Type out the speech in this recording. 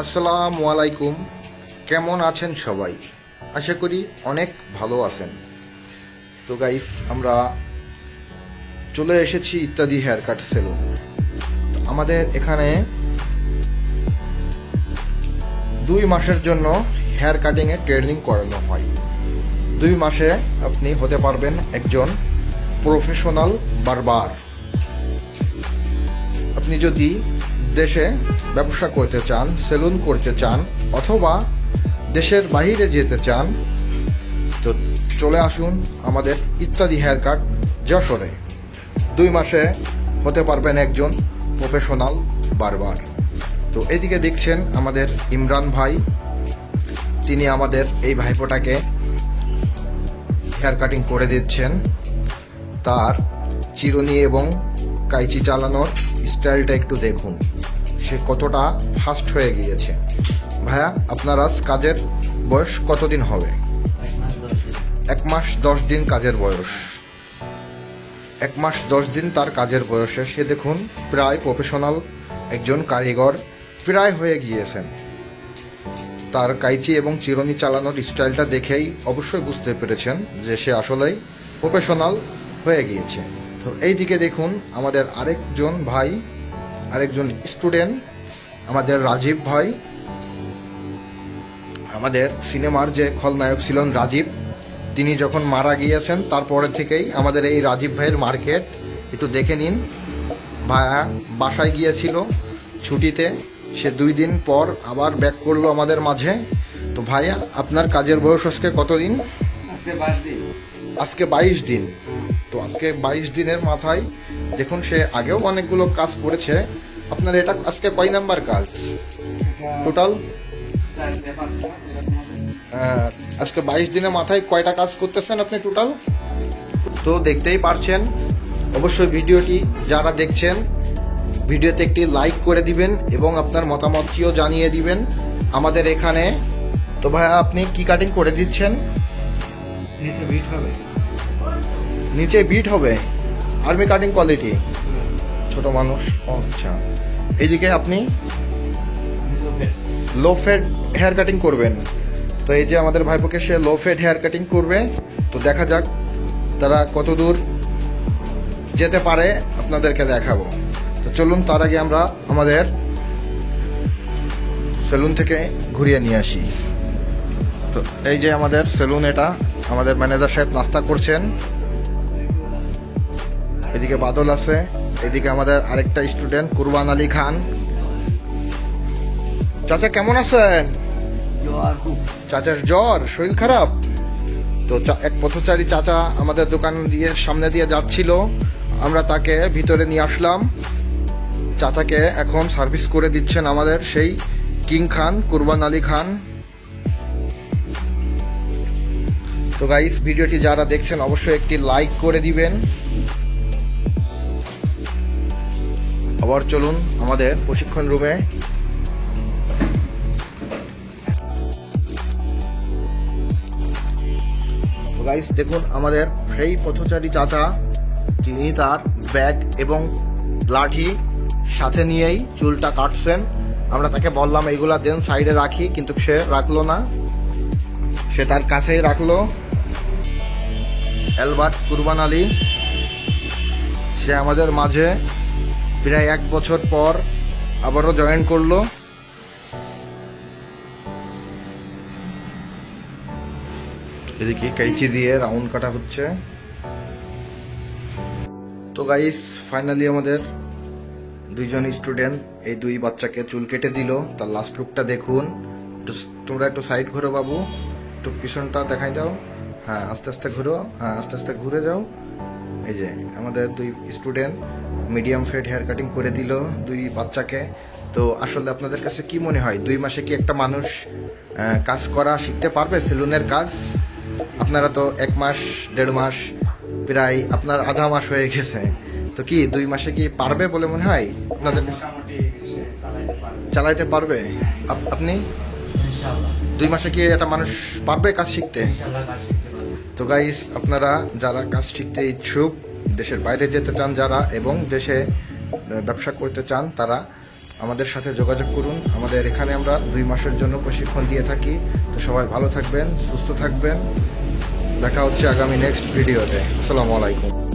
আসসালামু আলাইকুম। কেমন আছেন সবাই? আশা করি অনেক ভালো আছেন। তো গাইস, আমরা চলে এসেছি ইত্যাদি হেয়ার কাট সেলুন। আমাদের এখানে 2 মাসের জন্য হেয়ার কাটিং এর ট্রেনিং করানো হয়। 2 মাসে আপনি হতে পারবেন একজন প্রফেশনাল বারবার। আপনি যদি দেশে ব্যবসা করতে চান, সেলুন করতে চান, অথবা দেশের বাইরে যেতে চান, তো চলে আসুন আমাদের ইত্যাদি হেয়ার কাট যশোরে। 2 মাসে হতে পারবেন একজন প্রফেশনাল বারবার। তো এদিকে দেখছেন আমাদের ইমরান ভাই, তিনি আমাদের এই ভাইপোটাকে হেয়ার কাটিং করে দিচ্ছেন। তার চিরুনি এবং কাইচি চালানোর স্টাইলটা একটু দেখুন, সে কতটা ফাস্ট হয়ে গিয়েছে। ভাইয়া, আপনার আজ কাজের বয়স কতদিন হবে? 1 মাস 10 দিন কাজের বয়স। 1 মাস 10 দিন তার কাজের বয়সে সে দেখুন প্রায় প্রফেশনাল একজন কারিগর প্রায় হয়ে গিয়েছেন। তার কাইচি এবং চিরুনি চালানোর স্টাইলটা দেখেই অবশ্যই বুঝতে পেরেছেন যে সে আসলেই প্রফেশনাল হয়ে গিয়েছে। তো এই দিকে দেখুন আমাদের আরেকজন ভাই, আরেকজন স্টুডেন্ট, আমাদের রাজীব ভাই। আমাদের সিনেমার যে খলনায়ক ছিলেন রাজীব, তিনি যখন মারা গিয়েছেন তারপরে থেকেই আমাদের এই রাজীব ভাইয়ের মার্কেট একটু দেখে নিন। ভাইয়া বাসায় গিয়েছিল ছুটিতে, সে 2 দিন পর আবার ব্যাক করলো আমাদের মাঝে। তো ভাইয়া, আপনার কাজের বয়স আজকে কতদিন? আজকে 22 দিন। তো আজকে 22 দিনের মাথায় দেখুন সে আগেও অনেকগুলো কাজ করেছে। আপনার এটা আজকে কয় নাম্বার কাজ টোটাল? আজকে 22 দিনের মাথায় কয়টা কাজ করতেছেন আপনি টোটাল? তো দেখতেই পারছেন। অবশ্যই ভিডিওটি যারা দেখছেন, ভিডিওতে একটি লাইক করে দিবেন এবং আপনার মতামতটিও জানিয়ে দিবেন আমাদের এখানে। তো ভাইয়া, আপনি কি কাটিং করে দিচ্ছেন? নিচে বিট হবে। নিচে বিট হবে, আর্মি কাটিং কোয়ালিটি, ছোট মানুষ। আচ্ছা, এইদিকে আপনি লো ফেড হেয়ার কাটিং করবেন। তো এই যে আমাদের ভাইপোকে সে লো ফেড হেয়ার কাটিং করবে। তো দেখা যাক তারা কত দূর যেতে পারে, আপনাদেরকে দেখাবো। তো চলুন, তার আগে আমরা আমাদের সেলুন থেকে ঘুরিয়ে নিয়ে আসি। তো এই যে আমাদের সেলুন, এটা আমাদের ম্যানেজার সাহেব নাস্তা করছেন। এদিকে বাদল আছে, এদিকে আমাদের আরেকটা স্টুডেন্ট কুরবান আলী খান। চাচা কেমন আছেন? চাচার জ্বর, শরীর খারাপ। তো এক পথচারী চাচা আমাদের দোকান দিয়ে সামনে দিয়ে যাচ্ছিল, আমরা তাকে ভিতরে নিয়ে আসলাম। চাচাকে এখন সার্ভিস করে দিচ্ছেন আমাদের সেই কিং খান, কুরবান আলী খান। তো গাইস, ভিডিওটি যারা দেখছেন অবশ্যই একটি লাইক করে দিবেন। আবার চলুন আমাদের প্রশিক্ষণ রুমে। তো গাইস দেখুন আমাদের সেই পথচারী চাচা, তিনি তার ব্যাগ এবং লাঠি সাথে নিয়েই চুলটা কাটছেন। আমরা তাকে বললাম এইগুলা দেন, সাইডে রাখি, কিন্তু সে রাখলো না, সে তার কাছেই রাখলো। অ্যালবার্ট কুরবান আলী, সে আমাদের মাঝে প্রায় 1 বছর পর আবারও জয়েন করলো। এদিকে কাইচি দিয়ে রাউন্ড কাটা হচ্ছে। তো গাইস, ফাইনালি আমাদের 2জন স্টুডেন্ট এই 2 বাচ্চাকে চুল কেটে দিল। তার লাস্ট লুকটা দেখুন। তোমরা একটু সাইড ঘুরো বাবু, একটু পিছনটা দেখাই দাও। হ্যাঁ, আস্তে আস্তে ঘুরো, হ্যাঁ আস্তে আস্তে ঘুরে যাও। এই যে আমাদের 2 student medium fade hair cutting করে দিল 2 বাচ্চাকে। তো আসলে আপনাদের কাছে কি মনে হয়, 2 মাসে কি একটা মানুষ কাজ করা শিখতে পারবে, সেলুনের কাজ? আপনারা তো 1 মাস 1.5 মাস, প্রায় আপনার আধা মাস হয়ে গেছে। তো কি 2 মাসে কি পারবে বলে মনে হয় আপনাদের? চালাইতে পারবে। আপনি 2 মাসে কি একটা মানুষ পারবে কাজ শিখতে? তো গাইস, আপনারা যারা কাজ শিখতে ইচ্ছুক, দেশের বাইরে যেতে চান যারা, এবং দেশে ব্যবসা করতে চান, তারা আমাদের সাথে যোগাযোগ করুন। আমাদের এখানে আমরা 2 মাসের জন্য প্রশিক্ষণ দিয়ে থাকি। তো সবাই ভালো থাকবেন, সুস্থ থাকবেন। দেখা হচ্ছে আগামী নেক্সট ভিডিওতে। আসসালামু আলাইকুম।